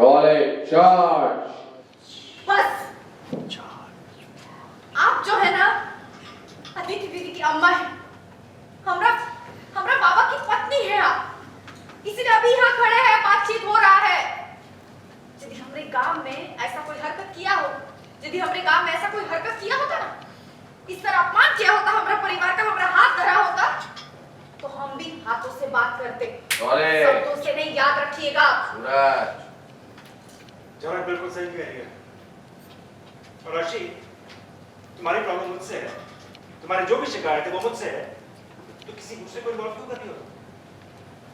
Roll charge. बस आप जो है ना अदिति दीदी की अम्मा है, हमरा बाबा की पत्नी है आप, इसलिए अभी यहाँ खड़े हैं, बातचीत हो रहा है। यदि हमरे गांव में ऐसा कोई हरकत किया हो, यदि हमरे गांव में ऐसा कोई हरकत किया होता ना, इस तरह अपमान किया होता हमरा परिवार का, हमरा हाथ धरा होता, तो हम भी हाथों से बात करते, शब्दों से नहीं, याद रखिएगा। सूरज जवाब बिल्कुल सही कह रही है। और अर्शी, तुम्हारी प्रॉब्लम मुझसे है, तुम्हारी जो भी शिकायत है वो मुझसे है, तो किसी दूसरे को इन्वॉल्व क्यों कर रही हो?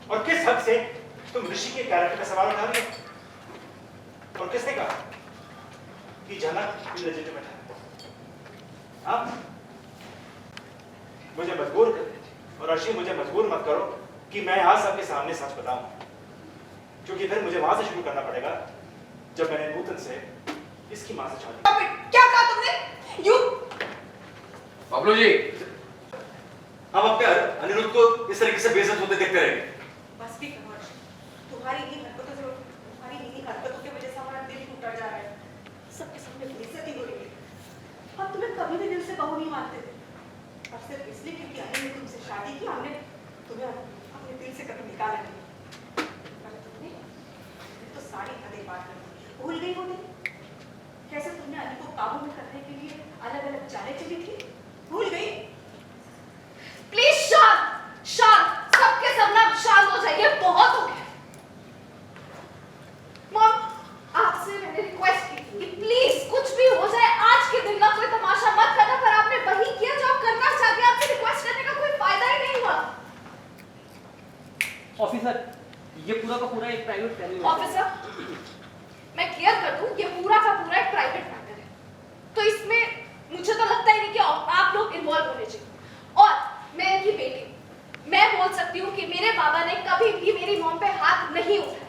और किस हद से तुम ऋषि के कैरेक्टर पे सवाल उठा रही हो? और किसने कहा कि झलक इलेजिटिमेट है? हाँ? मुझे मजबूर कर, और अर्शी मुझे मजबूर मत करो कि मैं आज सबके सामने सच बताऊं, क्योंकि फिर मुझे वहां से शुरू करना पड़ेगा जब मैंने नूतन से इसकी मां से शादी। क्या कहा तुमने? यू बबलू जी, हम अपने अनिरुद्ध को इस तरीके से बेइज्जत होते देखते रहेंगे। बस भी करो अर्शी, तुम्हारी इन्हीं हरकतों की वजह से हमारा दिल टूटा जा रहा है, सबके सामने बेइज्जती हो रही है। हम तुम्हें कभी भी दिल से बहू नहीं मानते थे, और सिर्फ इसलिए क्योंकि हमने तुमसे शादी की, हमने तुम्हें अपने दिल से कभी निकाला नहीं। पर तुमने तो सारी हदें पार कर दी, भूल गई हो तुम कैसे तुमने अली को काबू में करने के लिए अलग अलग चालें चली थी? भूल गई? प्लीज शांत शांत, सबके सब ना शांत हो जाइए, बहुत हो गया। मॉम, आपसे मैंने रिक्वेस्ट की थी कि प्लीज कुछ भी हो जाए, आज के दिन का कोई तमाशा मत करना, पर आपने वही किया जो आप करना चाहते हैं। आपसे रिक्वेस्ट करने का कोई फायदा ही नहीं हुआ। ऑफिसर, ये पूरा का पूरा एक प्राइवेट फैमिली। ऑफिसर, मैं क्लियर कर दूं, ये पूरा का पूरा एक प्राइवेट मैटर है, तो इसमें मुझे तो लगता ही नहीं कि आप लोग इन्वॉल्व होने चाहिए। और मैं इनकी बेटी, मैं बोल सकती हूँ कि मेरे बाबा ने कभी भी मेरी मॉम पे हाथ नहीं उठाया।